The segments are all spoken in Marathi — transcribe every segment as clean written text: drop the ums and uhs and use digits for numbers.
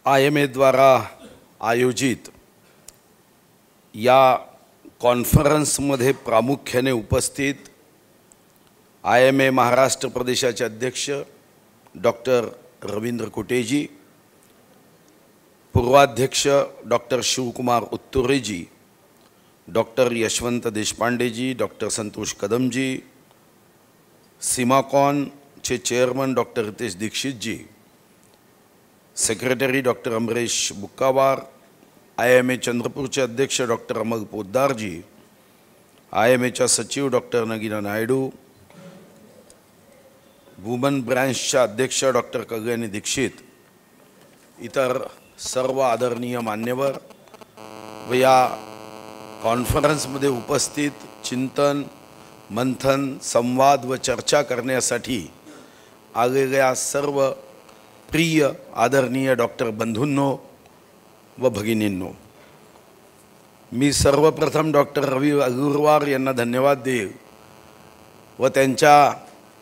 IMA द्वारा आयोजित या कॉन्फरन्समध्ये प्रामुख्याने उपस्थित IMA महाराष्ट्र प्रदेशाचे अध्यक्ष डॉक्टर रवींद्र कुटेजी, पूर्वाध्यक्ष डॉक्टर शिवकुमार उत्तुरेजी, डॉक्टर यशवंत देशपांडेजी, डॉक्टर संतोष कदमजी, सीमाकॉनचे चेअरमन डॉक्टर रितेश दीक्षितजी, secretary doctor Amresh Bukkawar, IMA चंद्रपूरचे अध्यक्ष डॉक्टर अमल पोद्दारजी, IMAच्या सचिव डॉक्टर नगीना नायडू, वुमन ब्रांचच्या अध्यक्ष डॉक्टर कल्याणी दीक्षित, इतर सर्व आदरणीय मान्यवर व या कॉन्फरन्समध्ये उपस्थित चिंतन, मंथन, संवाद व चर्चा करण्यासाठी आलेल्या सर्व प्रिय आदरणीय डॉक्टर बंधूंनो व भगिनींनो, मी सर्वप्रथम डॉक्टर रवी अग्रवाल यांना धन्यवाद देईल व त्यांच्या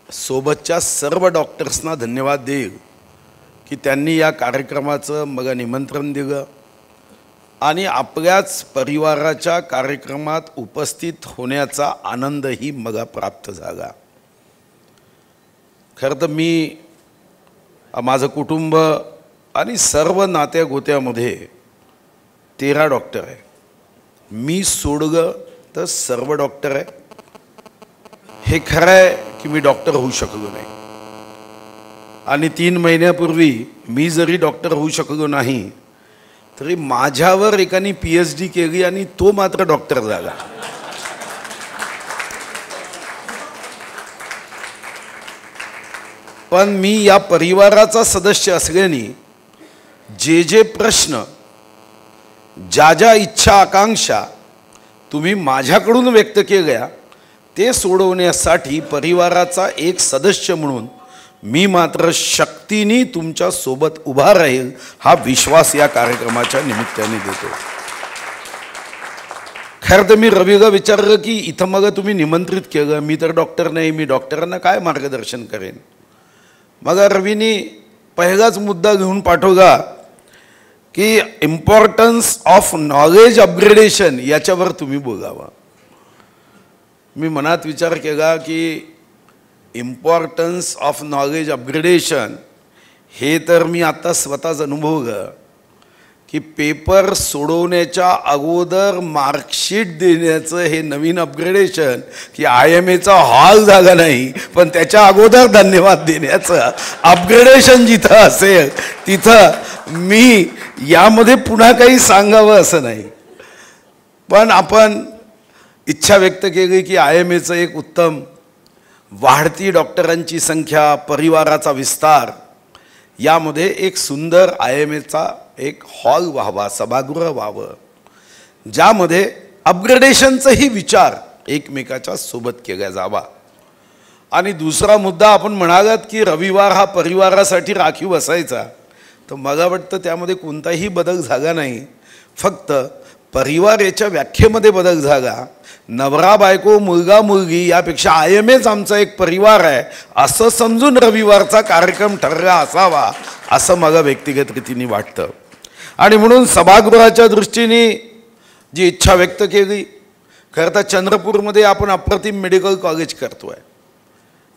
सोबतच्या सर्व डॉक्टर्सना धन्यवाद देईल की त्यांनी या कार्यक्रमाचं मला निमंत्रण दिलं आणि आपल्याच परिवाराच्या कार्यक्रमात उपस्थित होण्याचा आनंदही मला प्राप्त झाला। खरं तर मी माझं कुटुंब आणि सर्व नात्या गोत्यामध्ये 13 डॉक्टर आहे। मी सोडलं तर सर्व डॉक्टर आहे। हे खरं आहे की मी डॉक्टर होऊ शकलो नाही आणि 3 महिन्यापूर्वी मी जरी डॉक्टर होऊ शकलो नाही तरी माझ्यावर एकाने PhD केली आणि तो मात्र डॉक्टर झाला। पण मी या परिवाराचा सदस्य असल्याने जे प्रश्न, ज्या इच्छा आकांक्षा तुम्ही माझ्याकडून व्यक्त केल्या ते सोडवण्यासाठी परिवाराचा एक सदस्य म्हणून मी मात्र शक्तीने तुमच्या सोबत उभा राहील हा विश्वास या कार्यक्रमाच्या निमित्ताने देतो। खरं तर मी रवीला विचारलं की इथं मग तुम्ही निमंत्रित केलं, मी तर डॉक्टर नाही, मी डॉक्टरांना काय मार्गदर्शन करेन। मग रवीने पहिलाच मुद्दा घेऊन पाठवला की इम्पॉर्टन्स ऑफ नॉलेज अपग्रेडेशन याच्यावर तुम्ही बोलावा। मी मनात विचार केला की इम्पॉर्टन्स ऑफ नॉलेज अपग्रेडेशन हे तर मी आता स्वतःच अनुभवलं की पेपर सोडवण्याच्या अगोदर मार्कशीट देण्याचं हे नवीन अपग्रेडेशन की IMAचा हॉल झाला नाही पण त्याच्या अगोदर धन्यवाद देण्याचं अपग्रेडेशन जिथं असेल तिथं मी यामध्ये पुन्हा काही सांगावं असं नाही। पण आपण इच्छा व्यक्त केली की IMAचं एक उत्तम वाढती डॉक्टरांची संख्या, परिवाराचा विस्तार, यामध्ये एक सुंदर IMAचा एक हॉल व्हावा, सभागृह व्हावं ज्यामध्ये अपग्रेडेशनचाही विचार एकमेकाच्या सोबत केला जावा। आणि दुसरा मुद्दा आपण म्हणालात की रविवार हा परिवारासाठी राखीव असायचा, तर मला वाटतं त्यामध्ये कोणताही बदल झाला नाही, फक्त परिवार याच्या व्याख्येमध्ये बदल झाला। नवरा बायको, मुलगा मुलगी यापेक्षा IMAच आमचा एक परिवार आहे असं समजून रविवारचा कार्यक्रम ठरला असावा असं मला व्यक्तिगत रीतीने वाटतं। आणि म्हणून सभागृहाच्या दृष्टीने जी इच्छा व्यक्त केली, खरं तर चंद्रपूरमध्ये आपण अप्रतिम मेडिकल कॉलेज करतोय।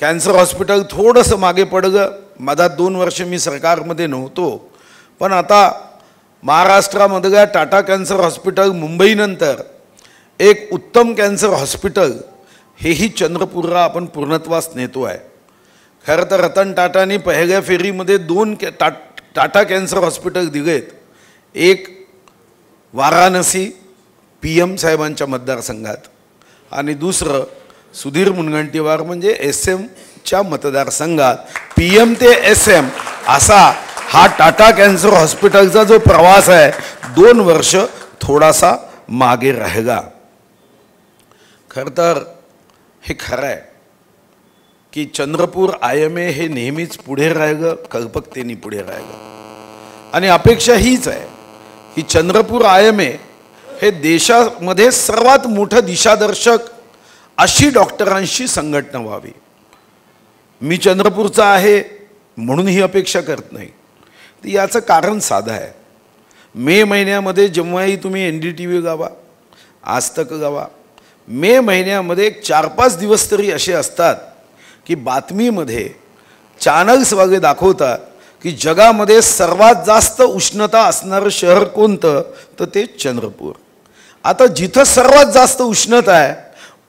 कॅन्सर हॉस्पिटल थोडंसं मागे पडलं, मधात 2 वर्ष मी सरकारमध्ये नव्हतो, पण आता महाराष्ट्रामधल्या टाटा कॅन्सर हॉस्पिटल मुंबईनंतर एक उत्तम कॅन्सर हॉस्पिटल हेही चंद्रपूरला आपण पूर्णत्वास नेतो आहे। खरं तर रतन टाटाने पहिल्या फेरीमध्ये 2 टाटा कॅन्सर हॉस्पिटल दिलेत, एक वाराणसी PM साहेबांच्या मतदारसंघात आणि दुसरं सुधीर मुनगंटीवार म्हणजे SMच्या मतदारसंघात। PM ते SM असा हा टाटा कॅन्सर हॉस्पिटलचा जो प्रवास आहे 2 वर्ष थोडासा मागे राहिला। खरं तर हे खरं आहे की चंद्रपूर IMA हे नेहमीच पुढे राहिलं, कल्पकतेने पुढे राहिलं आणि अपेक्षा हीच आहे की चंद्रपूर IMA हे देशामध्ये सर्वात मोठं दिशादर्शक अशी डॉक्टरांशी संघटना व्हावी। मी चंद्रपूरचा आहे म्हणून ही अपेक्षा करत नाही, तर याचं कारण साधं आहे. मे महिन्यामध्ये जेव्हाही तुम्ही NDTV गावा, आज तक गावा, मे महिन्यामध्ये 4-5 दिवस तरी असे असतात की बातमीमध्ये चॅनल्स वगैरे दाखवतात की जगामध्ये सर्वात जास्त उष्णता असणारं शहर कोणतं, तर ते चंद्रपूर. आता जिथं सर्वात जास्त उष्णता आहे,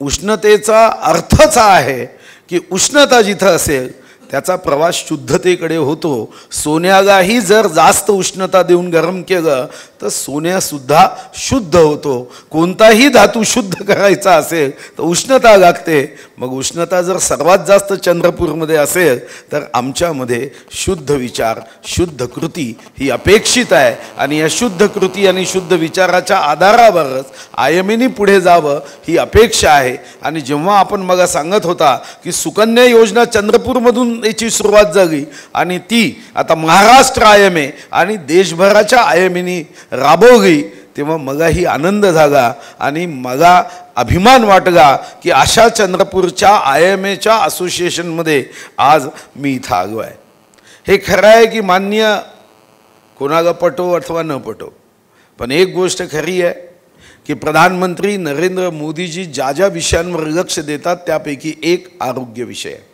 उष्णतेचा अर्थच आहे की उष्णता जिथं असेल त्याचा प्रवास शुद्धतेकडे होतो. सोन्यालाही जर जास्त उष्णता देऊन गरम केलं तर सोन्यासुद्धा शुद्ध होतो. कोणताही धातू शुद्ध करायचा असेल तर उष्णता लागते. मग उष्णता जर सर्वात जास्त चंद्रपूरमध्ये असेल तर आमच्यामध्ये शुद्ध विचार, शुद्ध कृती ही अपेक्षित आहे. आणि या शुद्ध कृती आणि शुद्ध विचाराच्या आधारावरच IMAनी पुढे जावं ही अपेक्षा आहे. आणि जेव्हा आपण मग सांगत होता की सुकन्या योजना चंद्रपूरमधून याची सुरुवात झाली आणि ती आता महाराष्ट्र IMA आणि देशभराच्या IMAनी राबवली, तेव्हा मगाही आनंद झाला आणि मला अभिमान वाटला की अशा चंद्रपूरच्या IMAच्या असोसिएशनमध्ये आज मी इथं आलो आहे. हे खरं आहे की मान्य कोणाला पटो अथवा न पटो, पण एक गोष्ट खरी आहे की प्रधानमंत्री नरेंद्र मोदीजी ज्या ज्या विषयांवर लक्ष देतात त्यापैकी एक आरोग्य विषय आहे.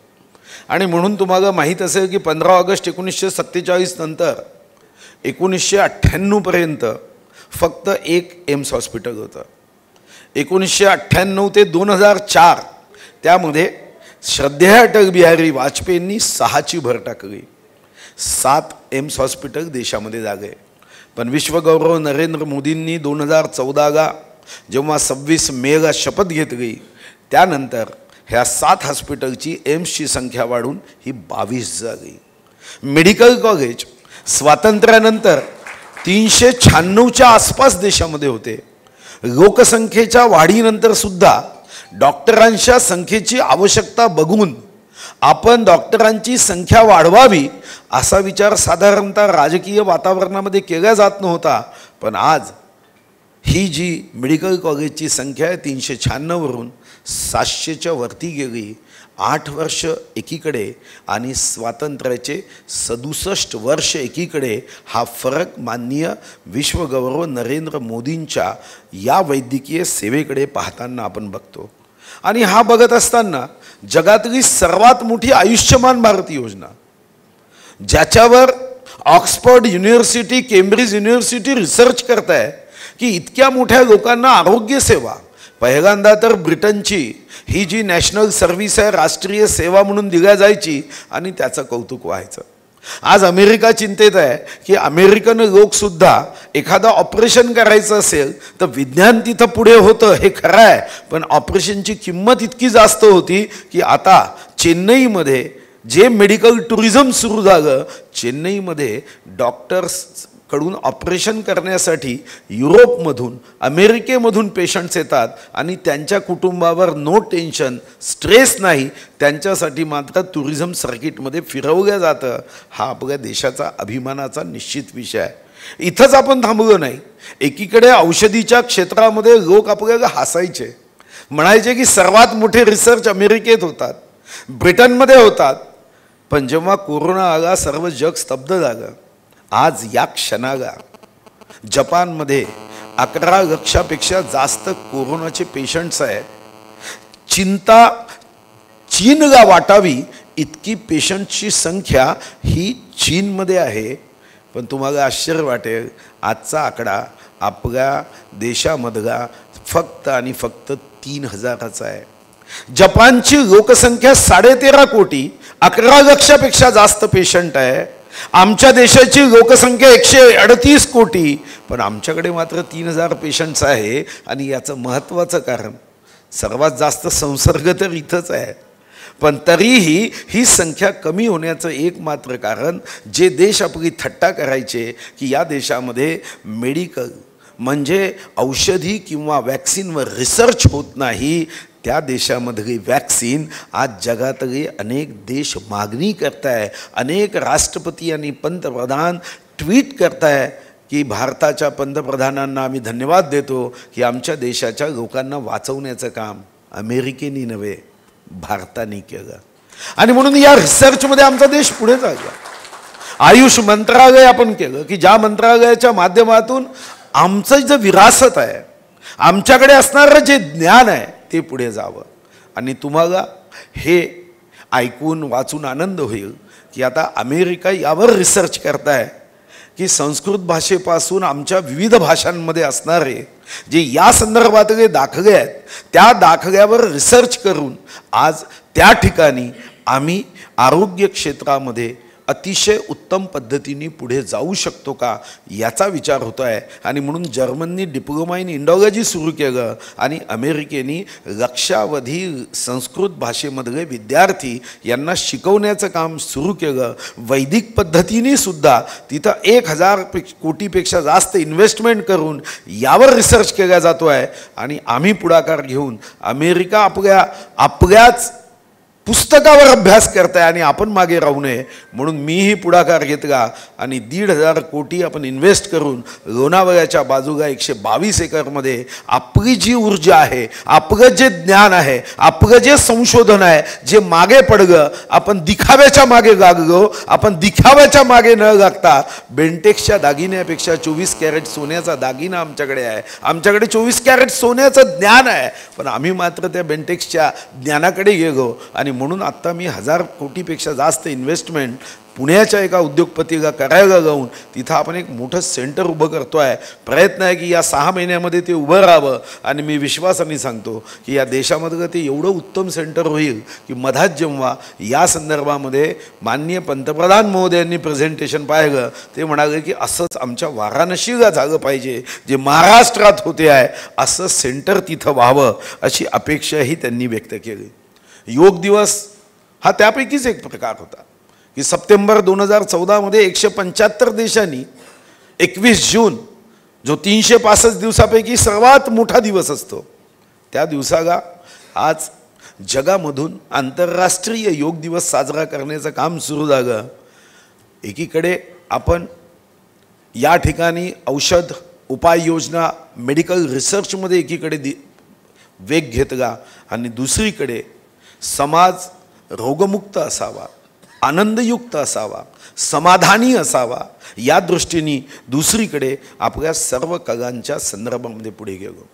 आणि म्हणून तुम्हाला माहीत असेल की 15 ऑगस्ट 1947 नंतर 1998पर्यंत फक्त एक एम्स हॉस्पिटल होतं. 1998 ते 2004 त्यामध्ये श्रद्धेय अटल बिहारी वाजपेयींनी 6ची भर टाकली. 7 एम्स हॉस्पिटल देशामध्ये झाले. पण विश्वगौरव नरेंद्र मोदींनी 2014ला जेव्हा 26 मेला शपथ घेतली त्यानंतर ह्या 7 हॉस्पिटलची एम्सची संख्या वाढून ही 22 झाली. मेडिकल कॉलेज स्वातंत्र्यानंतर 396च्या आसपास देशामध्ये होते. लोकसंख्येच्या वाढीनंतर सुद्धा डॉक्टरांच्या संख्येची आवश्यकता बघून आपण डॉक्टरांची संख्या वाढवावी असा विचार साधारणतः राजकीय वातावरणामध्ये केला जात नव्हता. पण आज ही जी मेडिकल कॉलेजची संख्या आहे 396वरून 700च्या वरती गेली. 8 वर्ष एकीकडे आणि स्वातंत्र्याचे 67 वर्ष एकीकडे. हा फरक माननीय विश्वगौरव नरेंद्र मोदींच्या या वैद्यकीय सेवेकडे पाहताना आपण बघतो. आणि हा बघत असताना जगातली सर्वात मोठी आयुष्यमान भारत योजना, ज्याच्यावर Oxford university, Cambridge university research करत आहे की इतक्या मोठ्या लोकांना आरोग्य सेवा पहिल्यांदा तर ब्रिटनची ही जी नॅशनल सर्व्हिस आहे, राष्ट्रीय सेवा म्हणून दिल्या जायची आणि त्याचं कौतुक व्हायचं. आज अमेरिका चिंतेत आहे की अमेरिकन लोकसुद्धा एखादं ऑपरेशन करायचं असेल तर विज्ञान तिथं पुढे होतं हे खरं आहे, पण ऑपरेशनची किंमत इतकी जास्त होती की आता चेन्नईमध्ये जे मेडिकल टुरिझम सुरू झालं, चेन्नईमध्ये डॉक्टर्सकडून ऑपरेशन करण्यासाठी युरोपमधून, अमेरिकेमधून पेशंट्स येतात आणि त्यांच्या कुटुंबावर नो टेन्शन, स्ट्रेस नाही, त्यांच्यासाठी मात्र टुरिझम सर्किटमध्ये फिरवलं जातं. हा आपल्या देशाचा अभिमानाचा निश्चित विषय आहे. इथंच आपण थांबलो नाही. एकीकडे औषधीच्या क्षेत्रामध्ये लोक आपल्याला हसायचे, म्हणायचे की सर्वात मोठे रिसर्च अमेरिकेत होतात, ब्रिटनमध्ये होतात. पण जेव्हा कोरोना आला सर्व जग स्तब्ध झालं. आज या क्षणाला जपानमध्ये 11 लाखापेक्षा जास्त कोरोनाचे पेशंट्स आहेत. चिंता चीनला वाटावी इतकी पेशंटची संख्या ही चीनमध्ये आहे. पण तुम्हाला आश्चर्य वाटेल, आजचा आकडा आपल्या देशामधला फक्त आणि फक्त 3000चा आहे. जपानची लोकसंख्या 13.5 कोटी, 11 लाखापेक्षा जास्त पेशंट आहे. आमच्या देशाची लोकसंख्या 138 कोटी, पण आमच्याकडे मात्र 3000 पेशंट्स आहे. आणि याचं महत्त्वाचं कारण सर्वात जास्त संसर्ग तर इथंच आहे, पण तरीही ही संख्या कमी होण्याचं एकमात्र कारण, जे देश आपली थट्टा करायचे की या देशामध्ये मेडिकल म्हणजे औषधी किंवा वॅक्सिनवर रिसर्च होत नाही, त्या देशामधली वॅक्सिन आज जगातले अनेक देश मागणी करताय. अनेक राष्ट्रपती आणि पंतप्रधान ट्विट करताय की भारताच्या पंतप्रधानांना आम्ही धन्यवाद देतो की आमच्या देशाच्या लोकांना वाचवण्याचं काम अमेरिकेने नव्हे भारताने केलं. आणि म्हणून या रिसर्चमध्ये आमचा देश पुढे चालला. आयुष मंत्रालय आपण केलं की ज्या मंत्रालयाच्या माध्यमातून आमचं जे विरासत आहे, आमच्याकडे असणारं जे ज्ञान आहे ते पुढे जावं. आणि तुम्हाला हे ऐकून वाचून आनंद होईल की आता अमेरिका यावर रिसर्च करताय की संस्कृत भाषेपासून आमच्या विविध भाषांमध्ये असणारे जे या संदर्भातले दाखले आहेत त्या दाखल्यावर रिसर्च करून आज त्या ठिकाणी आम्ही आरोग्य क्षेत्रामध्ये अतिशय उत्तम पद्धतीने पुढे जाऊ शकतो का याचा विचार होतो आहे. आणि म्हणून जर्मनीने डिप्लोमा इन इंडॉलॉजी सुरू केलं आणि अमेरिकेने लक्षावधी संस्कृत भाषेमधले विद्यार्थी यांना शिकवण्याचं काम सुरू केलं. वैदिक पद्धतीने सुद्धा तिथं 1000 कोटीपेक्षा जास्त इन्व्हेस्टमेंट करून यावर रिसर्च केला जातो आहे. आणि आम्ही पुढाकार घेऊन अमेरिका आपल्याच पुस्तकावर अभ्यास करताय आणि आपण मागे राहू नये म्हणून मीही पुढाकार घेतला आणि 1,500 कोटी आपण इन्व्हेस्ट करून लोणावळ्याच्या बाजूला 122 एकरमध्ये आपली जी ऊर्जा आहे, आपलं जे ज्ञान आहे, आपलं जे संशोधन आहे, जे मागे पडलं, आपण दिखाव्याच्या मागे लागलो. आपण दिखाव्याच्या मागे न लागता बेंटेक्सच्या दागिन्यापेक्षा 24 कॅरेट सोन्याचा दागिना आमच्याकडे आहे. आमच्याकडे 24 कॅरेट सोन्याचं ज्ञान आहे, पण आम्ही मात्र त्या बेंटेक्सच्या ज्ञानाकडे गेलो. आणि म्हणून आत्ता मी 1000 कोटीपेक्षा जास्त इन्व्हेस्टमेंट पुण्याच्या एका उद्योगपतीला करायला जाऊन तिथं आपण एक मोठं सेंटर उभं करतो आहे. प्रयत्न आहे की या 6 महिन्यामध्ये ते उभं राहावं. आणि मी विश्वासाने सांगतो की या देशामधलं ते एवढं उत्तम सेंटर होईल की मधात जेव्हा या संदर्भामध्ये माननीय पंतप्रधान महोदयांनी प्रेझेंटेशन पाहिलं ते म्हणाले की असंच आमच्या वाराणसीला झालं पाहिजे, जे महाराष्ट्रात होते आहे असं सेंटर तिथं व्हावं अशी अपेक्षाही त्यांनी व्यक्त केली. योग दिवस हा त्यापैकीच एक प्रकार होता की सप्टेंबर 2014 175 देशांनी 21 जून जो 365 दिवसापैकी सर्वात मोठा दिवस असतो त्या दिवसाला आज जगामधून आंतरराष्ट्रीय योग दिवस साजरा करण्याचं काम सुरू झालं. एकीकडे आपण या ठिकाणी औषध उपाययोजना मेडिकल रिसर्चमध्ये एकीकडे वेग घेतला आणि दुसरीकडे समाज रोगमुक्त असावा, आनंदयुक्त असावा, समाधानी असावा या दृष्टीने दुसरीकडे आपल्या सर्व कलांच्या संदर्भामध्ये पुढे गेलो.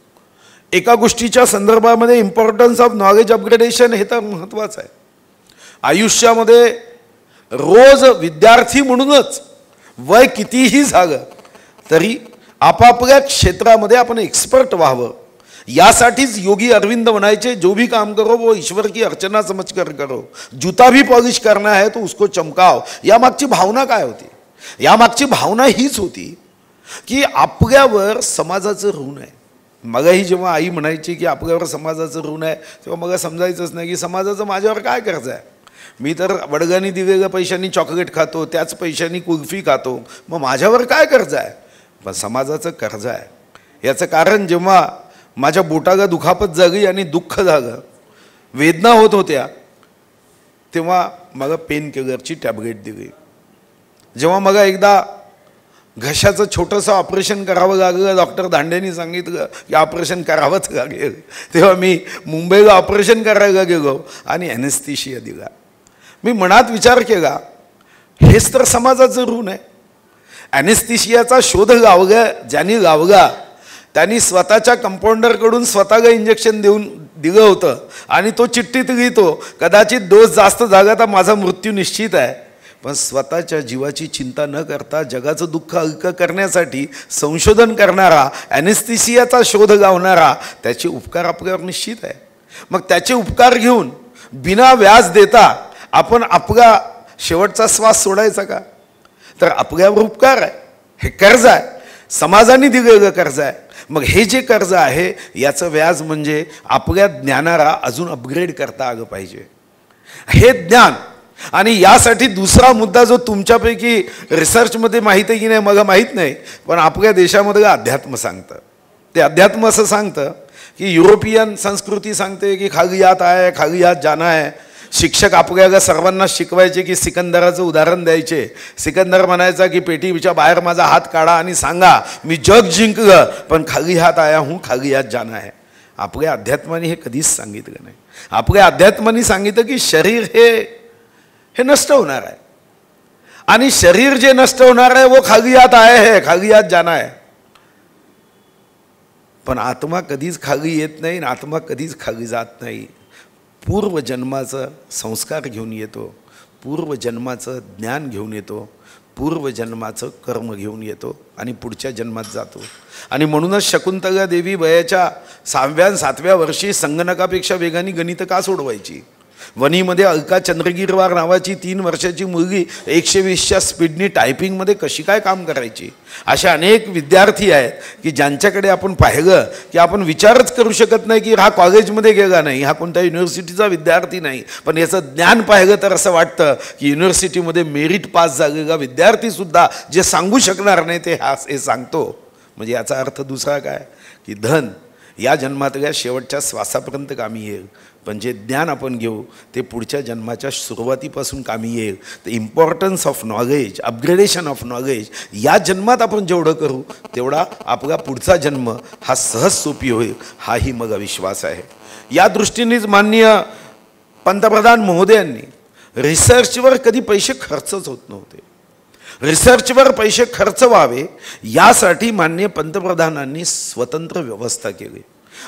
एका गोष्टीच्या संदर्भामध्ये इम्पॉर्टन्स ऑफ नॉलेज अपग्रेडेशन हे तर महत्त्वाचं आहे. आयुष्यामध्ये रोज विद्यार्थी म्हणूनच वय कितीही झालं तरी आपापल्या क्षेत्रामध्ये आपण एक्सपर्ट व्हावं यासाठीच योगी अरविंद म्हणायचे, जो भी काम करो वो ईश्वर की अर्चना समझकर करो, जूता भी पॉलिश करना है तो उसको चमकाव. यामागची भावना काय होती? यामागची भावना हीच होती की आपल्यावर समाजाचं ऋण आहे. मगाही जेव्हा आई म्हणायची की आपल्यावर समाजाचं ऋण आहे तेव्हा मला समजायचंच नाही की समाजाचं माझ्यावर काय कर्ज आहे. मी तर वडगानी दिलेल्या पैशांनी चॉकलेट खातो, त्याच पैशांनी कुल्फी खातो, मग माझ्यावर काय कर्ज आहे? पण समाजाचं कर्ज आहे. याचं कारण जेव्हा माझ्या बोटाला दुखापत झाली आणि दुःख झालं, वेदना होत होत्या, तेव्हा मला पेन किलरची टॅबलेट दिली. जेव्हा मला एकदा घशाचं छोटंसं ऑपरेशन करावं लागलं, डॉक्टर दांडेंनी सांगितलं की ऑपरेशन करावंच लागेल, तेव्हा मी मुंबईला ऑपरेशन करायला गेलो आणि ॲनेस्थेशिया दिला. मी मनात विचार केला, हेच तर समाजाचं ऋण आहे. ॲनेस्थेशियाचा शोध लावला ज्यांनी लावला त्यांनी स्वतःच्या कंपाऊंडरकडून स्वतःला इंजेक्शन देऊन दिलं होतं आणि तो चिठ्ठीत लिहितो, कदाचित डोस जास्त झाला तर माझा मृत्यू निश्चित आहे. पण स्वतःच्या जीवाची चिंता न करता जगाचं दुःख हलकं करण्यासाठी संशोधन करणारा, ॲनेस्थेशियाचा शोध लावणारा, त्याचे उपकार आपल्यावर निश्चित आहे. मग त्याचे उपकार घेऊन बिना व्याज देता आपण आपला शेवटचा श्वास सोडायचा का? तर आपल्यावर उपकार आहे, हे कर्ज आहे, समाजाने दिलेलं कर्ज आहे. मग हे जे कर्ज आहे याचं व्याज म्हणजे आपल्या ज्ञानाला अजून अपग्रेड करता आलं पाहिजे, हे ज्ञान. आणि यासाठी दुसरा मुद्दा जो तुमच्यापैकी रिसर्चमध्ये माहीत आहे की नाही मला माहीत नाही, पण आपल्या देशामध्ये अध्यात्म सांगतं. ते अध्यात्म असं सांगतं की युरोपियन संस्कृती सांगते की खागियात आहे, खागियात जाना आहे. शिक्षक आपल्याला सर्वांना शिकवायचे की सिकंदराचं उदाहरण द्यायचे. सिकंदर म्हणायचा की पेटीच्या बाहेर माझा हात काढा आणि सांगा मी जग जिंकलं, पण खाली हात आया हूँ, खाली हात जाना है. आपल्या अध्यात्माने हे कधीच सांगितलं नाही. आपल्या अध्यात्माने सांगितलं की शरीर हे नष्ट होणार आहे आणि शरीर जे नष्ट होणार आहे वो खागियात आहे, खागियात जाना है. पण आत्मा कधीच खागी येत नाही, आत्मा कधीच खागी जात नाही. पूर्वजन्माचं संस्कार घेऊन येतो, पूर्वजन्माचं ज्ञान घेऊन येतो, पूर्वजन्माचं कर्म घेऊन येतो आणि पुढच्या जन्मात जातो. आणि म्हणूनच शकुंतला देवी वयाच्या 6व्या 7व्या वर्षी संगणकापेक्षा वेगाने गणित का सोडवायची. वणीमध्ये अलका चंद्रगिरवार नावाची 3 वर्षाची मुलगी 120च्या स्पीडनी टायपिंगमध्ये कशी काय काम करायची. असे अनेक विद्यार्थी आहेत की ज्यांच्याकडे आपण पाहिलं की आपण विचारच करू शकत नाही की हा कॉलेजमध्ये गेला नाही, हा कोणत्या युनिव्हर्सिटीचा विद्यार्थी नाही, पण याचं ज्ञान पाहिलं तर असं वाटतं की युनिव्हर्सिटीमध्ये मेरिट पास झालेला विद्यार्थीसुद्धा जे सांगू शकणार नाही ते हे सांगतो. म्हणजे याचा अर्थ दुसरा काय की धन या जन्मातल्या शेवटच्या श्वासापर्यंत कामी येईल, पण जे ज्ञान आपण घेऊ ते पुढच्या जन्माच्या सुरुवातीपासून कामी येईल. The importance of knowledge, upgradation of knowledge या जन्मात आपण जेवढं करू तेवढा आपला पुढचा जन्म हा सहज सोपी होईल, हाही मग विश्वास आहे. या दृष्टीनेच माननीय पंतप्रधान महोदयांनी रिसर्चवर कधी पैसे खर्चच होत नव्हते. रिसर्चवर पैसे खर्च व्हावे यासाठी माननीय पंतप्रधानांनी स्वतंत्र व्यवस्था केली.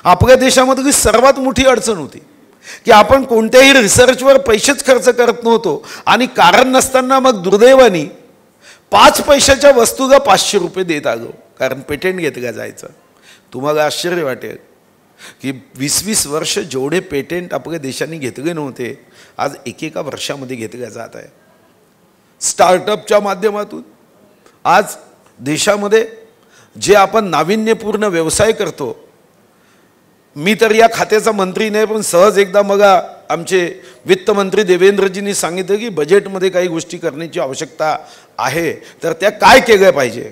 आपल्या देशामधली सर्वात मोठी अडचण होती की आपण कोणत्याही रिसर्चवर पैसेच खर्च करत नव्हतो आणि कारण नसताना मग दुर्दैवाने 5 पैशाच्या वस्तूला 500 रुपये देत आलो, कारण पेटेंट घेतलं जायचं. तुम्हाला आश्चर्य वाटेल की 20-20 वर्ष जेवढे पेटेंट आपल्या देशाने घेतले नव्हते आज एकेका वर्षामध्ये घेतल्या जात आहे. स्टार्टअपच्या माध्यमातून आज देशामध्ये जे आपण नाविन्यपूर्ण व्यवसाय करतो, मी तर या खात्याचा मंत्री नाही पण सहज एकदा मग आमचे वित्तमंत्री देवेंद्रजींनी सांगितलं की बजेटमध्ये काही गोष्टी करण्याची आवश्यकता आहे तर त्या काय केल्या पाहिजे.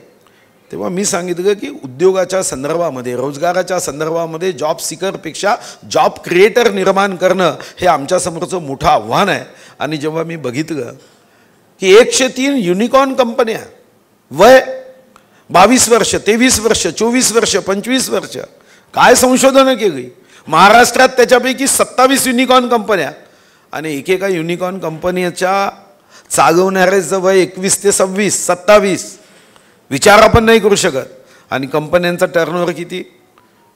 तेव्हा मी सांगितलं की उद्योगाच्या संदर्भामध्ये, रोजगाराच्या संदर्भामध्ये जॉब सीकरपेक्षा जॉब क्रिएटर निर्माण करणं हे आमच्यासमोरचं मोठं आव्हान आहे. आणि जेव्हा मी बघितलं की 103 युनिकॉर्न कंपन्या, वय 22 वर्ष, 23 वर्ष, 24 वर्ष, 25 वर्ष, काय संशोधनं केली. महाराष्ट्रात त्याच्यापैकी 27 युनिकॉर्न कंपन्या आणि एकेका युनिकॉर्न कंपनीच्या चालवणाऱ्याचं वय 21 ते 26, 27 विचार आपण नाही करू शकत. आणि कंपन्यांचा टर्नओव्हर किती?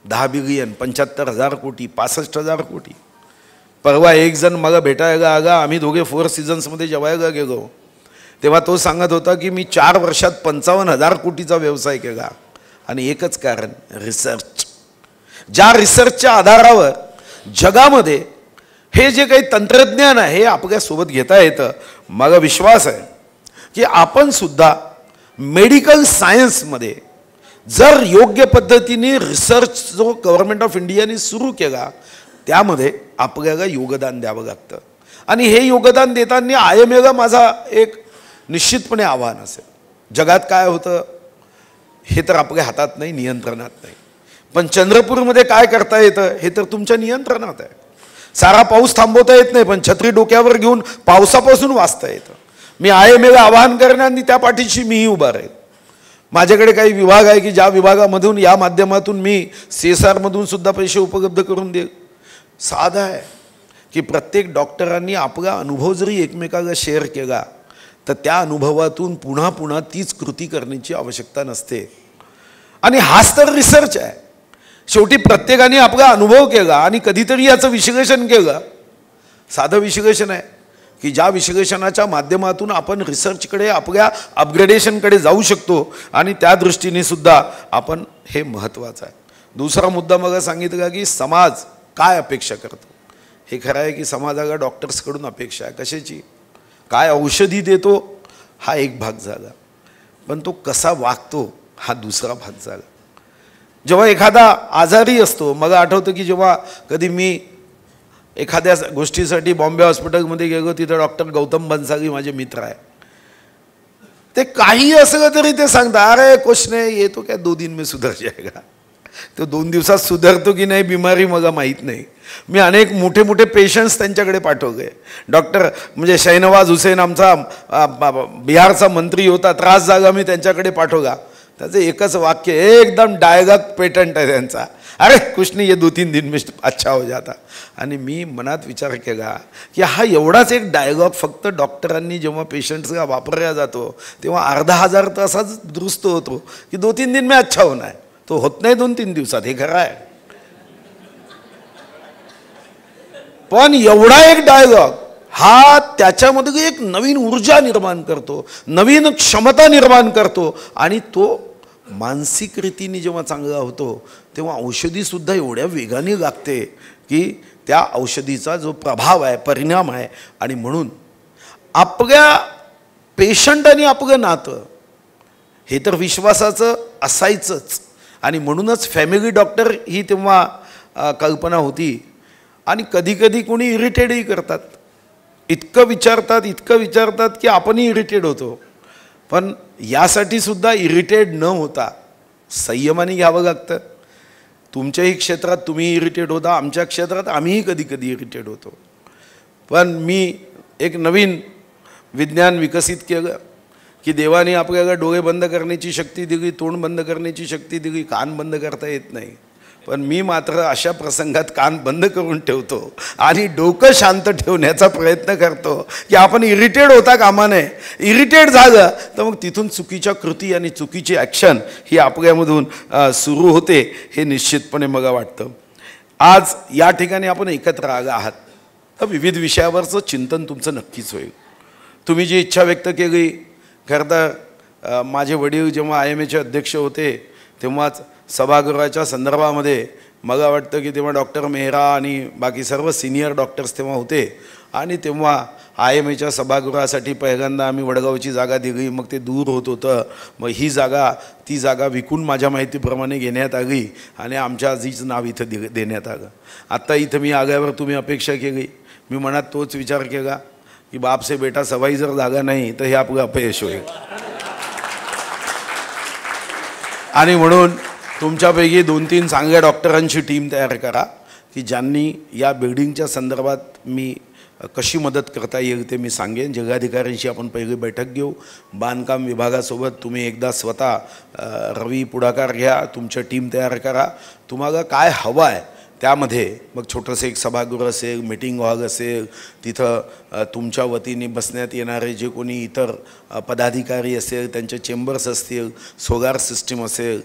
10 बिलियन, 75,000 कोटी, 65,000 कोटी. परवा एक जण मला भेटायला आला, आम्ही दोघे 4 सीझन्समध्ये जेवायला गेलो, तेव्हा तो सांगत होता की मी 4 वर्षात 55,000 कोटीचा व्यवसाय केला. आणि एकच कारण, रिसर्च. ज्या रिसर्चच्या आधारावर जगामध्ये हे जे काही तंत्रज्ञान आहे हे आपल्यासोबत घेता येतं. मला विश्वास आहे की आपण सुद्धा मेडिकल सायन्समध्ये जर योग्य पद्धतीने रिसर्च जो गव्हर्नमेंट ऑफ इंडियाने सुरू केला त्यामध्ये आपल्याला योगदान द्यावं लागतं. आणि हे योगदान देताना आयएमएला माझा एक निश्चितपणे आव्हान असेल. जगात काय होतं हे तर आपल्या हातात नाही, नियंत्रणात नाही, पण चंद्रपूरमध्ये काय करता येतं हे तर तुमच्या नियंत्रणात आहे. सारा पाऊस थांबवता येत नाही पण छत्री डोक्यावर घेऊन पावसापासून वाचता येतं. मी आयएमएला आवाहन करणार आणि त्या पाठीशी मीही उभा राहील. माझ्याकडे काही विभाग आहे की ज्या विभागामधून या माध्यमातून मी CSRमधून सुद्धा पैसे उपलब्ध करून देईल. साधं आहे की प्रत्येक डॉक्टरांनी आपला अनुभव जरी एकमेकाला शेअर केला तर त्या अनुभवातून पुन्हा पुन्हा तीच कृती करण्याची आवश्यकता नसते. आणि हाच तर रिसर्च आहे. शेवटी प्रत्येकाने आपला अनुभव केला आणि कधीतरी याचं विश्लेषण केलं. साधं विश्लेषण आहे की ज्या विश्लेषणाच्या माध्यमातून आपण रिसर्चकडे, आपल्या अपग्रेडेशनकडे जाऊ शकतो आणि त्या दृष्टीने सुद्धा आपण हे महत्त्वाचं आहे. दुसरा मुद्दा मला सांगितला की समाज काय अपेक्षा करतो. हे खरं आहे की समाजाला डॉक्टर्सकडून अपेक्षा आहे. कशाची? काय औषधी देतो हा एक भाग झाला, पण तो कसा वागतो हा दुसरा भाग झाला. जेव्हा एखादा आजारी असतो, मला आठवतं की जेव्हा कधी मी एखाद्या गोष्टीसाठी बॉम्बे हॉस्पिटलमध्ये गेलो, तिथं डॉक्टर गौतम बन्साली माझे मित्र आहे. ते काही असलं तरी ते सांगतात, अरे कुछ नाही, ये तो क्या 2 दिन में सुधर जाएगा. तो 2 दिवसात सुधारतो की नाही बिमारी मला माहीत नाही. मी अनेक मोठे मोठे पेशंट्स त्यांच्याकडे पाठवले. डॉक्टर म्हणजे शहनवाज हुसेन आमचा बिहारचा मंत्री होता, त्रास झाला, मी त्यांच्याकडे पाठवला. त्याचं एकच वाक्य, एकदम डायगॉग पेटंट आहे त्यांचा, अरे कुछ नहीं ये 2-3 दिन में अच्छा हो जाता. आणि मी मनात विचार केला की हा एवढाच एक डायलॉग फक्त डॉक्टरांनी जेव्हा पेशंट्सला वापरला जातो तेव्हा 10,000 तर असाच दुरुस्त होतो की 2-3 दिन में अच्छा होणार, तो होत नाही 2-3 दिवसात, हे खरं आहे. पण एवढा एक डायलॉग हा त्याच्यामध्ये एक नवीन ऊर्जा निर्माण करतो, नवीन क्षमता निर्माण करतो, आणि तो मानसिक रीतीने जेव्हा चांगला होतो तेव्हा औषधीसुद्धा एवढ्या वेगाने लागते की त्या औषधीचा जो प्रभाव आहे, परिणाम आहे. आणि म्हणून आपल्या पेशंट आणि आपलं नातं हे तर विश्वासाचं असायचंच. आणि म्हणूनच फॅमिली डॉक्टर ही तेव्हा कल्पना होती. आणि कधीकधी कोणी इरिटेटही करतात, इतकं विचारतात की आपणही इरिटेट होतो. पण यासाठी सुद्धा इरिटेट न होता संयमाने घ्यावं लागतं. तुमच्याही क्षेत्रात तुम्ही इरिटेट होता, आमच्या क्षेत्रात आम्हीही कधी इरिटेट होतो. पण मी एक नवीन विज्ञान विकसित केलं की देवाने आपल्याला डोळे बंद करण्याची शक्ती दिली, तोंड बंद करण्याची शक्ती दिली, कान बंद करता येत नाही. पण मी मात्र अशा प्रसंगात कान बंद करून ठेवतो आणि डोकं शांत ठेवण्याचा प्रयत्न करतो की आपण इरिटेट होता कामा नये. इरिटेट झालं तर मग तिथून चुकीच्या कृती आणि चुकीची ॲक्शन ही आपल्यामधून सुरू होते, हे निश्चितपणे मला वाटतं. आज या ठिकाणी आपण एकत्र आला आहात तर विविध विषयावरचं चिंतन तुमचं नक्कीच होईल. तुम्ही जी इच्छा व्यक्त केली, खरं तर माझे वडील जेव्हा IMAचे अध्यक्ष होते तेव्हाच सभागृहाच्या संदर्भामध्ये मला वाटतं की तेव्हा डॉक्टर मेहरा आणि बाकी सर्व सिनियर डॉक्टर्स तेव्हा होते. आणि तेव्हा IMAच्या सभागृहासाठी पहिल्यांदा आम्ही वडगावची जागा दिली, मग ते दूर होत होतं. मग ती जागा विकून माझ्या माहितीप्रमाणे घेण्यात आली आणि आमच्या आजीच नाव इथं देण्यात आलं. आत्ता इथं मी आल्यावर तुम्ही अपेक्षा केली, मी मनात तोच विचार केला की बाप से बेटा सवाई जर जागा नाही तर हे आपलं अपयश होईल. आणि म्हणून तुमच्यापैकी 2-3 चांगल्या डॉक्टरांची टीम तयार करा की ज्यांनी या बिल्डिंगच्या संदर्भात मी कशी मदत करता येईल ते मी सांगेन. जिल्हाधिकाऱ्यांशी आपण पहिली बैठक घेऊ. बांधकाम विभागासोबत तुम्ही एकदा स्वतः रवी पुढाकार घ्या, तुमच्या टीम तयार करा. तुम्हाला काय हवं आहे त्यामध्ये मग छोटंसं एक सभागृह असेल, मीटिंग हॉल असेल, तिथं तुमच्या वतीने बसण्यात येणारे जे कोणी इतर पदाधिकारी असेल त्यांचे चेंबर्स असतील, सोलार सिस्टीम असेल,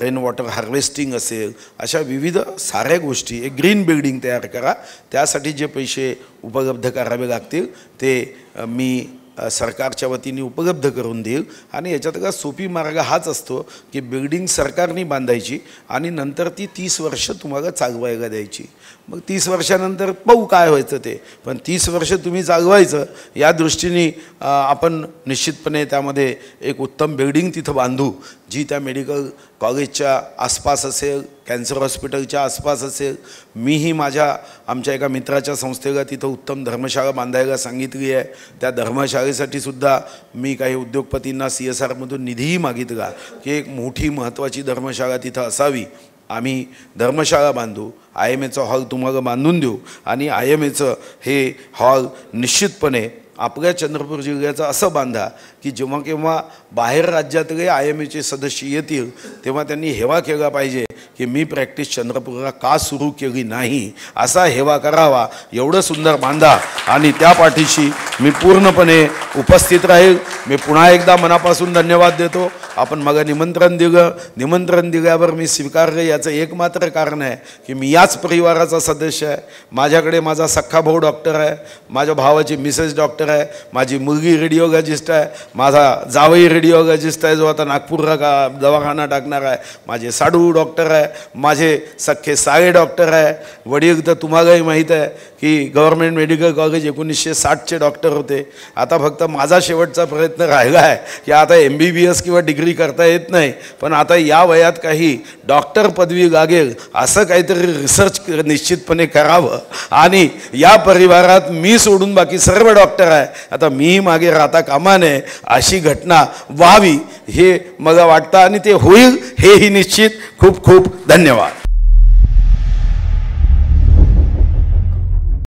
रेन वॉटर हार्वेस्टिंग असेल, अशा विविध साऱ्या गोष्टी, एक ग्रीन बिल्डिंग तयार करा. त्यासाठी जे पैसे उपलब्ध करावे लागतील ते मी सरकारच्या वतीने उपलब्ध करून देईल. आणि याच्यातला सोपी मार्ग हाच असतो की बिल्डिंग सरकारने बांधायची आणि नंतर ती 30 वर्ष तुम्हाला चालवायला द्यायची. मग 30 वर्षानंतर पाहू काय व्हायचं ते, पण 30 वर्ष तुम्ही चालवायचं. या दृष्टीने आपण निश्चितपणे त्यामध्ये एक उत्तम बिल्डिंग तिथं बांधू जी त्या मेडिकल कॉलेजच्या आसपास असेल, कॅन्सर हॉस्पिटलच्या आसपास असेल. मीही आमच्या एका मित्राच्या संस्थेला तिथं उत्तम धर्मशाळा बांधायला सांगितली आहे. त्या धर्मशाळेसाठी सुद्धा मी काही उद्योगपतींना CSRमधून निधीही मागितला की एक मोठी महत्त्वाची धर्मशाळा तिथं असावी. आम्ही धर्मशाळा बांधू, IMAचा हॉल तुम्हाला बांधून देऊ आणि IMAचं हे हॉल निश्चितपणे आपल्या चंद्रपूर जिल्ह्याचं असं बांधा की जेव्हा केव्हा बाहेर राज्यातले IMAचे सदस्य येतील तेव्हा त्यांनी हेवा केला पाहिजे की मी प्रॅक्टिस चंद्रपूरला का सुरू केली नाही, असा हेवा करावा. एवढं सुंदर बांधा आणि त्या पाठीशी मी पूर्णपणे उपस्थित राहील. मी पुन्हा एकदा मनापासून धन्यवाद देतो. आपण मला निमंत्रण दिल्यावर मी स्वीकारलं. याचं एकमात्र कारण आहे की मी याच परिवाराचा सदस्य आहे. माझ्याकडे माझा सख्खा भाऊ डॉक्टर आहे, माझ्या भावाची मिसेस डॉक्टर आहे, माझी मुलगी रेडिओलॉजिस्ट आहे, माझा जावई रेडिओलॉजिस्ट आहे जो आता नागपूरला दवाखाना टाकणार आहे, माझे साडू डॉक्टर आहे, माझे सख्खे साळे डॉक्टर आहे, वडील तर तुम्हालाही माहीत आहे की गव्हर्मेंट मेडिकल कॉलेज 1960चे डॉक्टर होते. आता फक्त माझा शेवटचा प्रयत्न राहिला आहे की आता MBBS किंवा डिग्री करता येत नाही, पण आता या वयात काही डॉक्टर पदवी लागेल असं काहीतरी रिसर्च निश्चितपणे करावं. आणि या परिवारात मी सोडून बाकी सर्व डॉक्टर आहे, आता मीही मागे राहता कामा नये अशी घटना व्हावी हे मला वाटतं आणि ते होईल हेही निश्चित. खूप खूप धन्यवाद.